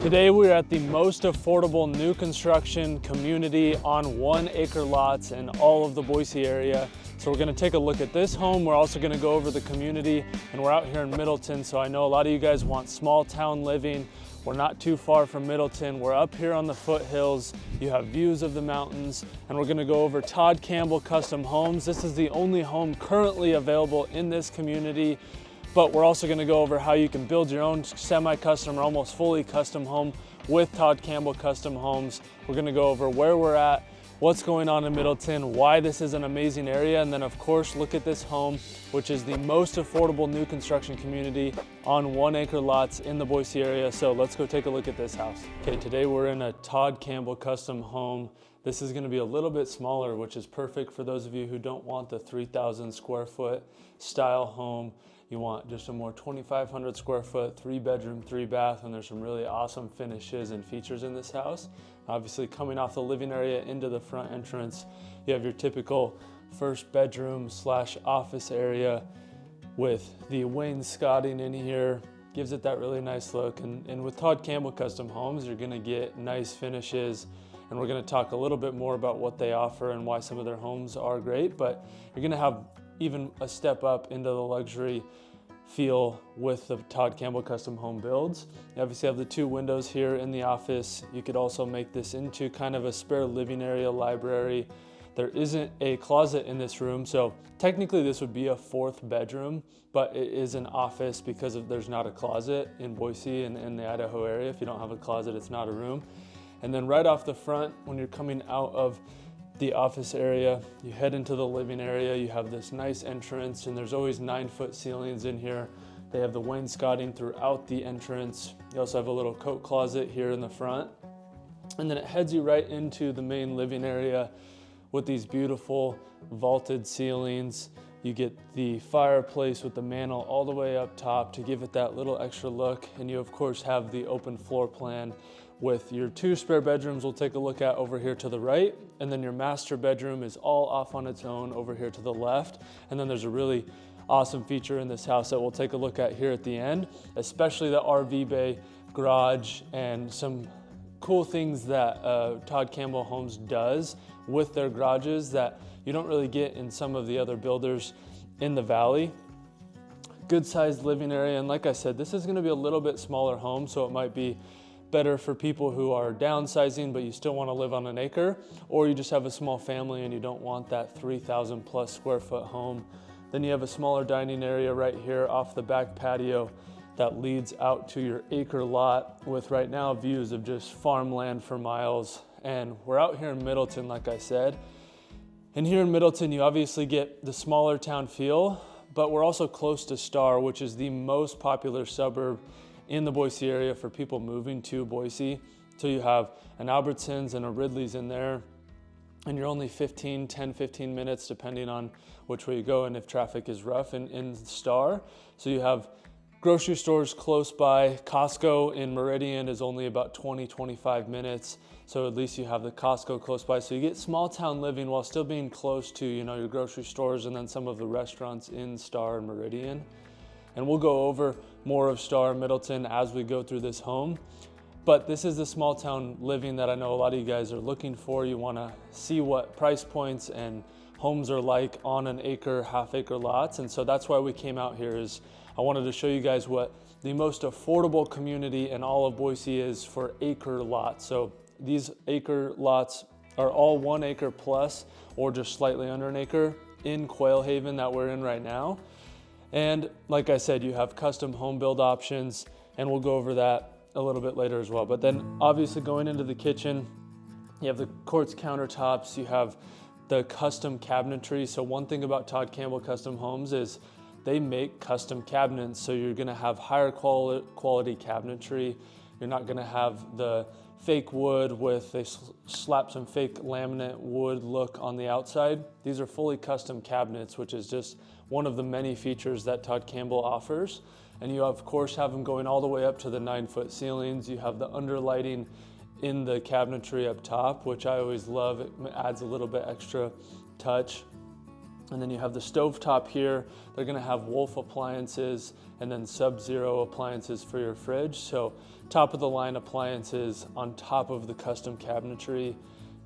Today we're at the most affordable new construction community on 1 acre lots in all of the Boise area. So we're gonna take a look at this home. We're also gonna go over the community, and we're out here in Middleton. So I know a lot of you guys want small town living. We're not too far from Middleton. We're up here on the foothills. You have views of the mountains, and we're gonna go over Todd Campbell Custom Homes. This is the only home currently available in this community. But we're also gonna go over how you can build your own semi-custom or almost fully custom home with Todd Campbell Custom Homes. We're gonna go over where we're at, what's going on in Middleton, why this is an amazing area, and then of course, look at this home, which is the most affordable new construction community on 1 acre lots in the Boise area. So let's go take a look at this house. Okay, today we're in a Todd Campbell Custom Home. This is gonna be a little bit smaller, which is perfect for those of you who don't want the 3,000 square foot style home. You want just a more 2,500 square foot, 3-bedroom, 3-bath, and there's some really awesome finishes and features in this house. Obviously, coming off the living area into the front entrance, you have your typical first bedroom / office area with the wainscoting in here. Gives it that really nice look. And with Todd Campbell Custom Homes, you're gonna get nice finishes, and we're gonna talk a little bit more about what they offer and why some of their homes are great, but you're gonna have even a step up into the luxury feel with the Todd Campbell Custom Home builds. You obviously have the 2 windows here in the office. You could also make this into kind of a spare living area, library. There isn't a closet in this room, so technically this would be a 4th bedroom, but it is an office because there's not a closet in Boise and in the Idaho area. If you don't have a closet, it's not a room. And then right off the front, when you're coming out of the office area, you head into the living area. You have this nice entrance, and there's always 9-foot ceilings in here. They have the wainscoting throughout the entrance. You also have a little coat closet here in the front. And then it heads you right into the main living area with these beautiful vaulted ceilings. You get the fireplace with the mantel all the way up top to give it that little extra look. And you of course have the open floor plan with your 2 spare bedrooms we'll take a look at over here to the right, and then your master bedroom is all off on its own over here to the left. And then there's a really awesome feature in this house that we'll take a look at here at the end, especially the RV bay, garage, and some cool things that Todd Campbell Homes does with their garages that you don't really get in some of the other builders in the valley. Good sized living area, and like I said, this is gonna be a little bit smaller home, so it might be better for people who are downsizing but you still want to live on an acre, or you just have a small family and you don't want that 3,000 plus square foot home. Then you have a smaller dining area right here off the back patio that leads out to your acre lot with right now views of just farmland for miles. And we're out here in Middleton, like I said. And here in Middleton, you obviously get the smaller town feel, but we're also close to Star, which is the most popular suburb in the Boise area for people moving to Boise. So you have an Albertsons and a Ridley's in there, and you're only 10, 15 minutes, depending on which way you go and if traffic is rough in Star. So you have grocery stores close by. Costco in Meridian is only about 20, 25 minutes. So at least you have the Costco close by. So you get small town living while still being close to, your grocery stores and then some of the restaurants in Star and Meridian. And we'll go over more of Star and Middleton as we go through this home. But this is the small town living that I know a lot of you guys are looking for. You wanna see what price points and homes are like on an acre, half-acre lots. And so that's why we came out here. Is I wanted to show you guys what the most affordable community in all of Boise is for acre lots. So these acre lots are all 1 acre plus or just slightly under an acre in Quail Haven that we're in right now. And like I said, you have custom home build options, and we'll go over that a little bit later as well. But then obviously going into the kitchen, you have the quartz countertops, you have the custom cabinetry. So one thing about Todd Campbell Custom Homes is they make custom cabinets. So you're gonna have higher quality cabinetry. You're not gonna have the fake wood with, they slap some fake laminate wood look on the outside. These are fully custom cabinets, which is just one of the many features that Todd Campbell offers. And you of course have them going all the way up to the 9-foot ceilings. You have the underlighting in the cabinetry up top, which I always love. It adds a little bit extra touch. And then you have the stovetop here. They're gonna have Wolf appliances and then Sub-Zero appliances for your fridge. So top of the line appliances on top of the custom cabinetry.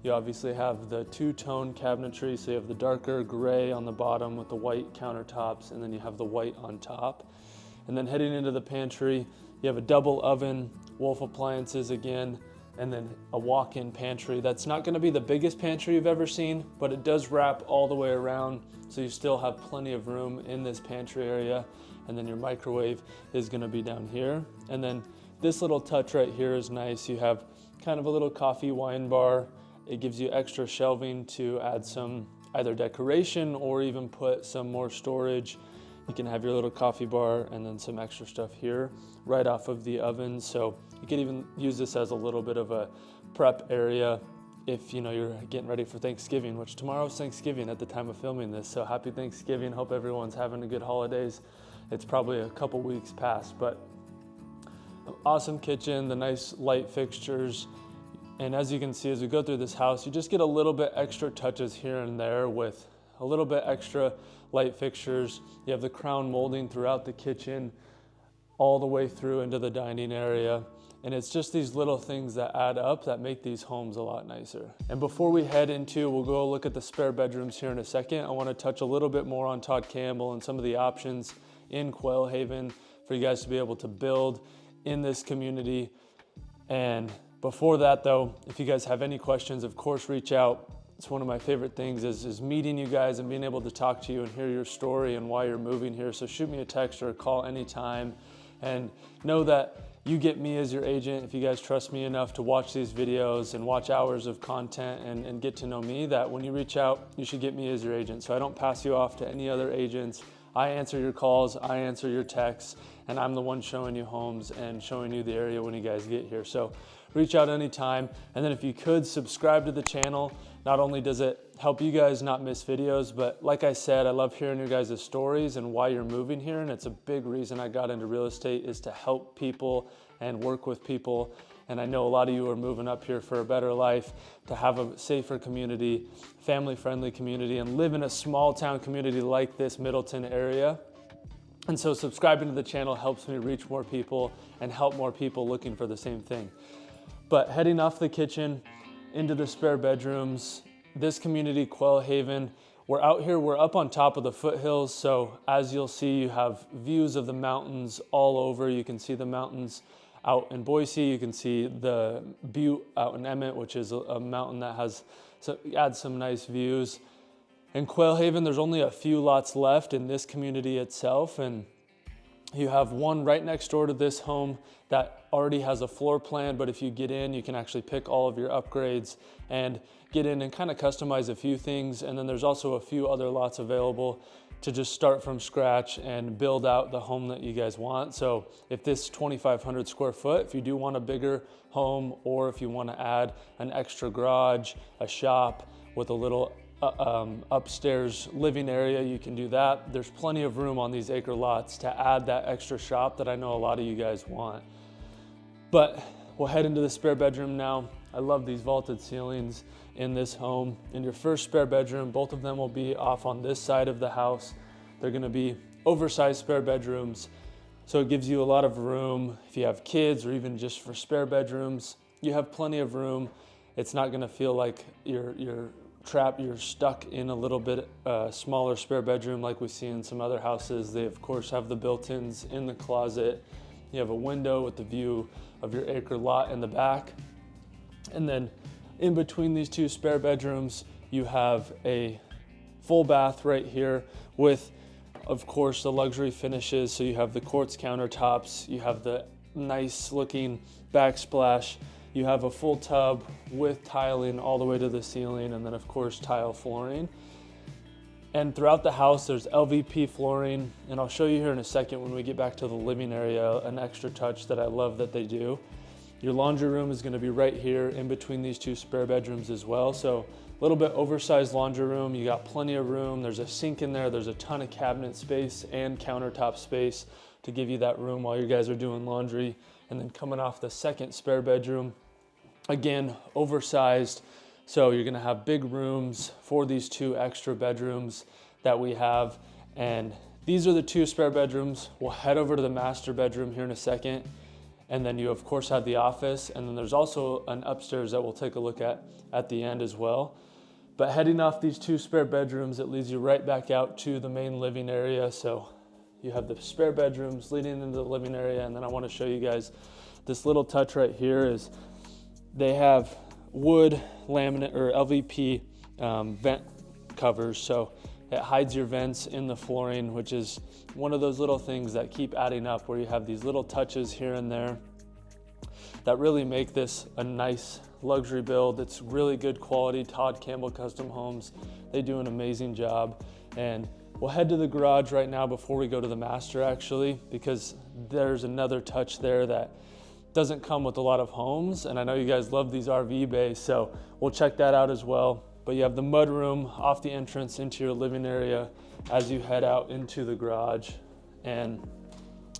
You obviously have the two-tone cabinetry, so you have the darker gray on the bottom with the white countertops, and then you have the white on top. And then heading into the pantry, you have a double oven, Wolf appliances again, and then a walk-in pantry. That's not gonna be the biggest pantry you've ever seen, but it does wrap all the way around, so you still have plenty of room in this pantry area. And then your microwave is gonna be down here. And then this little touch right here is nice. You have kind of a little coffee wine bar. It gives you extra shelving to add some either decoration or even put some more storage. You can have your little coffee bar and then some extra stuff here right off of the oven. So you can even use this as a little bit of a prep area if you're getting ready for Thanksgiving, which tomorrow's Thanksgiving at the time of filming this. So happy Thanksgiving. Hope everyone's having a good holidays. It's probably a couple weeks past, but an awesome kitchen, the nice light fixtures. And as you can see, as we go through this house, you just get a little bit extra touches here and there with a little bit extra light fixtures. You have the crown molding throughout the kitchen, all the way through into the dining area. And it's just these little things that add up that make these homes a lot nicer. And before we head into, we'll go look at the spare bedrooms here in a second. I want to touch a little bit more on Todd Campbell and some of the options in Quail Haven for you guys to be able to build in this community. And before that though, if you guys have any questions, of course, reach out. It's one of my favorite things is meeting you guys and being able to talk to you and hear your story and why you're moving here. So shoot me a text or a call anytime, and know that you get me as your agent. If you guys trust me enough to watch these videos and watch hours of content and get to know me, that when you reach out, you should get me as your agent. So I don't pass you off to any other agents. I answer your calls, I answer your texts, and I'm the one showing you homes and showing you the area when you guys get here. So reach out anytime. And then if you could subscribe to the channel, not only does it help you guys not miss videos, but like I said, I love hearing your guys' stories and why you're moving here. And it's a big reason I got into real estate, is to help people and work with people. And I know a lot of you are moving up here for a better life, to have a safer community, family-friendly community, and live in a small town community like this Middleton area. And so subscribing to the channel helps me reach more people and help more people looking for the same thing. But heading off the kitchen into the spare bedrooms, this community, Quail Haven, we're out here, we're up on top of the foothills. So as you'll see, you have views of the mountains all over. You can see the mountains out in Boise. You can see the butte out in Emmett, which is a mountain that adds some nice views. In Quail Haven, there's only a few lots left in this community itself, and you have one right next door to this home that already has a floor plan, but if you get in, you can actually pick all of your upgrades and get in and kind of customize a few things. And then there's also a few other lots available to just start from scratch and build out the home that you guys want. So if this 2,500 square foot, if you do want a bigger home, or if you want to add an extra garage, a shop with a little upstairs living area, you can do that. There's plenty of room on these acre lots to add that extra shop that I know a lot of you guys want. But we'll head into the spare bedroom now. I love these vaulted ceilings in this home. In your first spare bedroom, both of them will be off on this side of the house. They're gonna be oversized spare bedrooms, so it gives you a lot of room. If you have kids, or even just for spare bedrooms, you have plenty of room. It's not gonna feel like you're trapped, you're stuck in a little bit smaller spare bedroom like we see in some other houses. They of course have the built-ins in the closet. You have a window with the view of your acre lot in the back. And then in between these two spare bedrooms, you have a full bath right here with, of course, the luxury finishes. So you have the quartz countertops, you have the nice looking backsplash, you have a full tub with tiling all the way to the ceiling, and then of course tile flooring. And throughout the house, there's LVP flooring, and I'll show you here in a second when we get back to the living area, an extra touch that I love that they do. Your laundry room is gonna be right here in between these two spare bedrooms as well. So a little bit oversized laundry room. You got plenty of room. There's a sink in there. There's a ton of cabinet space and countertop space to give you that room while you guys are doing laundry. And then coming off the second spare bedroom, again, oversized. So you're gonna have big rooms for these two extra bedrooms. that we have. And these are the 2 spare bedrooms. We'll head over to the master bedroom here in a second. And then you of course have the office, and then there's also an upstairs that we'll take a look at the end as well. But heading off these 2 spare bedrooms, it leads you right back out to the main living area. So you have the spare bedrooms leading into the living area. And then I want to show you guys this little touch right here is they have wood laminate or LVP vent covers. So it hides your vents in the flooring, which is one of those little things that keep adding up, where you have these little touches here and there that really make this a nice luxury build. It's really good quality. Todd Campbell Custom Homes, they do an amazing job. And we'll head to the garage right now before we go to the master, actually, because there's another touch there that doesn't come with a lot of homes. And I know you guys love these RV bays, so we'll check that out as well. But you have the mud room off the entrance into your living area as you head out into the garage. And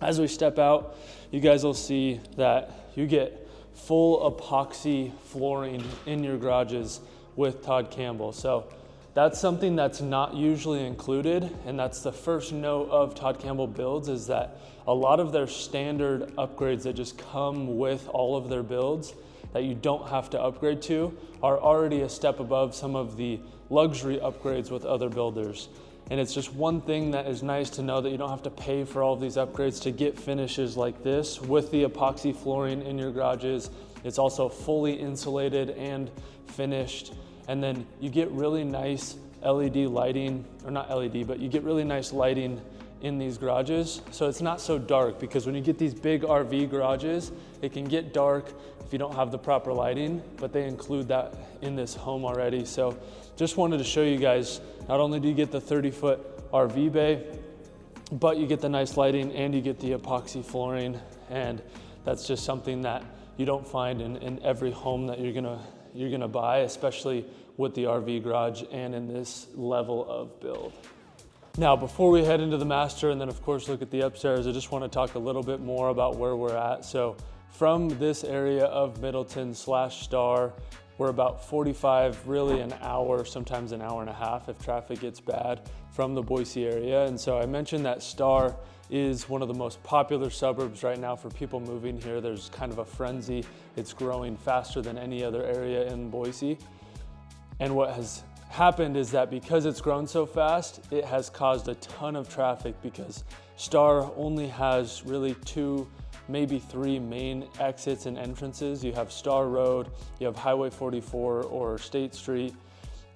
as we step out, you guys will see that you get full epoxy flooring in your garages with Todd Campbell. So that's something that's not usually included, and that's the first note of Todd Campbell builds, is that a lot of their standard upgrades that just come with all of their builds that you don't have to upgrade to are already a step above some of the luxury upgrades with other builders. And it's just one thing that is nice to know, that you don't have to pay for all of these upgrades to get finishes like this with the epoxy flooring in your garages. It's also fully insulated and finished. And then you get really nice LED lighting, or not LED, but you get really nice lighting in these garages. So it's not so dark, because when you get these big RV garages, it can get dark if you don't have the proper lighting, but they include that in this home already. So just wanted to show you guys, not only do you get the 30-foot RV bay, but you get the nice lighting and you get the epoxy flooring. And that's just something that you don't find in every home that you're gonna buy, especially with the RV garage and in this level of build. Now, before we head into the master and then of course look at the upstairs, I just want to talk a little bit more about where we're at. So from this area of Middleton / Star, we're about 45, really an hour, sometimes an hour and a half if traffic gets bad, from the Boise area. And so I mentioned that Star is one of the most popular suburbs right now for people moving here. There's kind of a frenzy. It's growing faster than any other area in Boise. And what has happened is that because it's grown so fast, it has caused a ton of traffic, because Star only has really 2, maybe 3 main exits and entrances. You have Star Road, you have Highway 44 or State Street,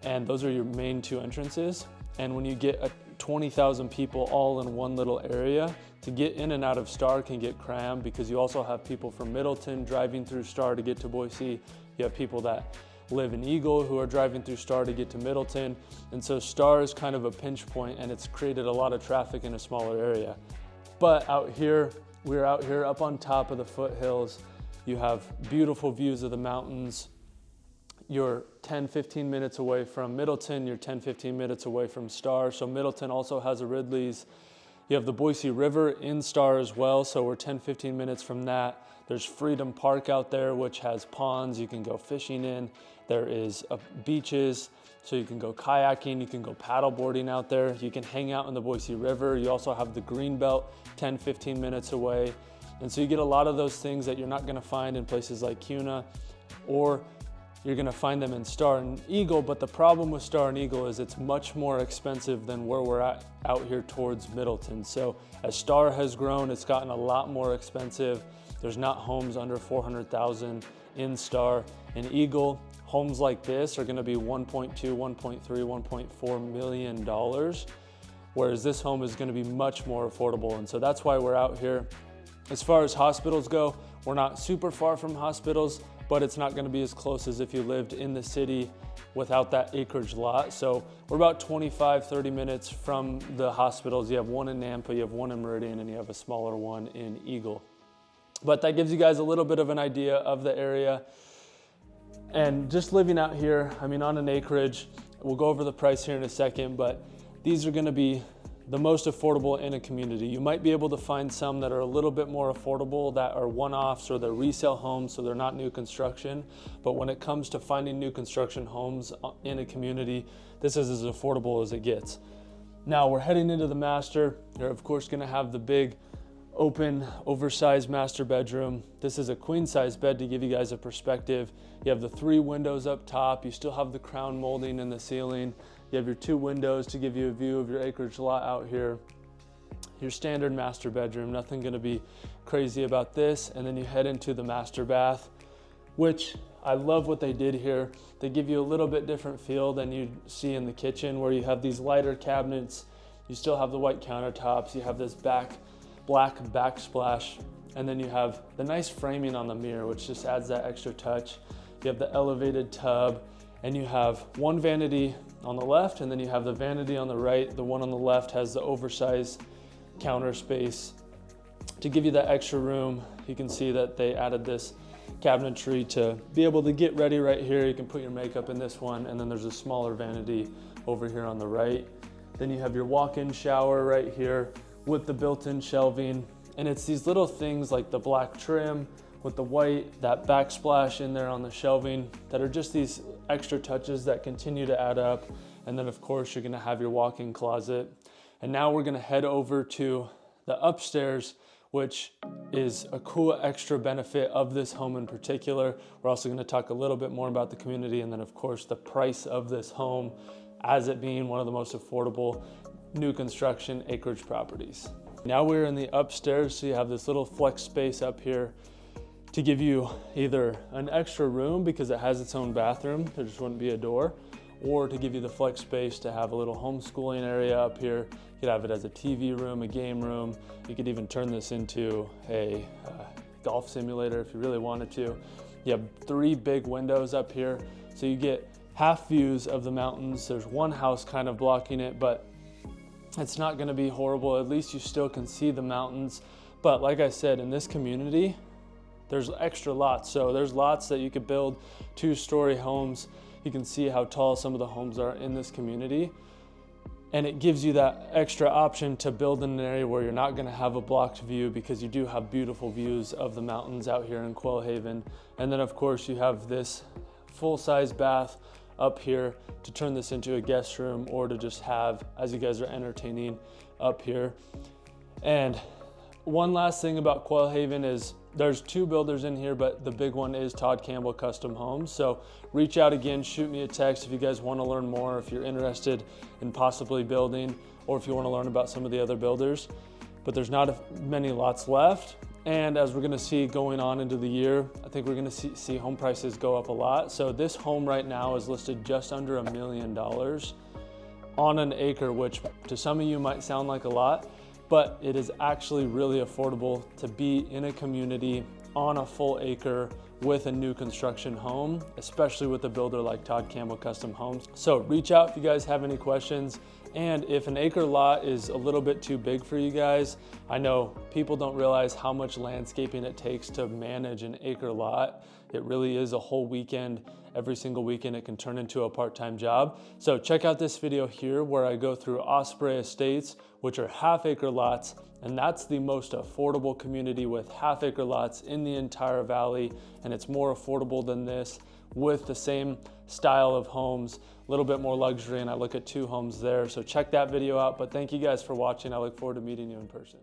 and those are your main 2 entrances. And when you get 20,000 people all in one little area, to get in and out of Star can get crammed, because you also have people from Middleton driving through Star to get to Boise. You have people that live in Eagle who are driving through Star to get to Middleton. And so Star is kind of a pinch point, and it's created a lot of traffic in a smaller area. But out here, we're out here up on top of the foothills. You have beautiful views of the mountains. You're 10-15 minutes away from Middleton. You're 10-15 minutes away from Star. So Middleton also has a Ridley's. You have the Boise River in Star as well, so we're 10-15 minutes from that. There's Freedom Park out there, which has ponds you can go fishing in. There is beaches, so you can go kayaking, you can go paddleboarding out there. You can hang out in the Boise River. You also have the Greenbelt 10-15 minutes away. And so you get a lot of those things that you're not gonna find in places like Kuna, or you're gonna find them in Star and Eagle. But the problem with Star and Eagle is it's much more expensive than where we're at out here towards Middleton. So as Star has grown, it's gotten a lot more expensive. There's not homes under 400,000 in Star. In Eagle, homes like this are gonna be $1.2, $1.3, $1.4 million, whereas this home is gonna be much more affordable. And so that's why we're out here. As far as hospitals go, we're not super far from hospitals, but it's not gonna be as close as if you lived in the city without that acreage lot. So we're about 25-30 minutes from the hospitals. You have one in Nampa, you have one in Meridian, and you have a smaller one in Eagle. But that gives you guys a little bit of an idea of the area. And just living out here, I mean, on an acreage, we'll go over the price here in a second, but these are gonna be the most affordable in a community. You might be able to find some that are a little bit more affordable, that are one-offs or they're resale homes, so they're not new construction. But when it comes to finding new construction homes in a community, this is as affordable as it gets. Now we're heading into the master. You're of course gonna have the big open, oversized master bedroom. This is a queen size bed to give you guys a perspective. You have the 3 windows up top. You still have the crown molding in the ceiling. You have your 2 windows to give you a view of your acreage lot out here. Your standard master bedroom, nothing gonna be crazy about this. And then you head into the master bath, which I love what they did here. They give you a little bit different feel than you'd see in the kitchen, where you have these lighter cabinets. You still have the white countertops. You have this black backsplash. And then you have the nice framing on the mirror, which just adds that extra touch. You have the elevated tub, and you have one vanity on the left, and then you have the vanity on the right. The one on the left has the oversized counter space to give you that extra room. You can see that they added this cabinetry to be able to get ready right here. You can put your makeup in this one, and then there's a smaller vanity over here on the right. Then you have your walk-in shower right here with the built-in shelving, and it's these little things like the black trim with the white, that backsplash in there on the shelving, that are just these extra touches that continue to add up. And then of course you're gonna have your walk-in closet. And now we're gonna head over to the upstairs, which is a cool extra benefit of this home in particular. We're also gonna talk a little bit more about the community, and then of course the price of this home, as it being one of the most affordable new construction acreage properties. Now we're in the upstairs, so you have this little flex space up here to give you either an extra room because it has its own bathroom, there just wouldn't be a door, or to give you the flex space to have a little homeschooling area up here. You could have it as a TV room, a game room. You could even turn this into a golf simulator if you really wanted to. You have 3 big windows up here, so you get half views of the mountains. There's one house kind of blocking it, but it's not gonna be horrible. At least you still can see the mountains. But like I said, in this community, there's extra lots. So there's lots that you could build 2-story homes. You can see how tall some of the homes are in this community. And it gives you that extra option to build in an area where you're not gonna have a blocked view, because you do have beautiful views of the mountains out here in Quail Haven. And then of course you have this full-size bath up here to turn this into a guest room, or to just have as you guys are entertaining up here. And one last thing about Quail Haven is there's 2 builders in here, but the big one is Todd Campbell Custom Homes. So reach out again, shoot me a text if you guys want to learn more, if you're interested in possibly building, or if you want to learn about some of the other builders. But there's not many lots left. And as we're gonna see going on into the year, I think we're gonna see home prices go up a lot. So this home right now is listed just under $1 million on an acre, which to some of you might sound like a lot, but it is actually really affordable to be in a community on a full acre with a new construction home, especially with a builder like Todd Campbell Custom Homes. So reach out if you guys have any questions. And if an acre lot is a little bit too big for you guys, I know people don't realize how much landscaping it takes to manage an acre lot. It really is a whole weekend. Every single weekend it can turn into a part-time job. So check out this video here where I go through Osprey Estates, which are half-acre lots, and that's the most affordable community with half-acre lots in the entire valley, and it's more affordable than this with the same style of homes, a little bit more luxury, and I look at 2 homes there. So check that video out, but thank you guys for watching. I look forward to meeting you in person.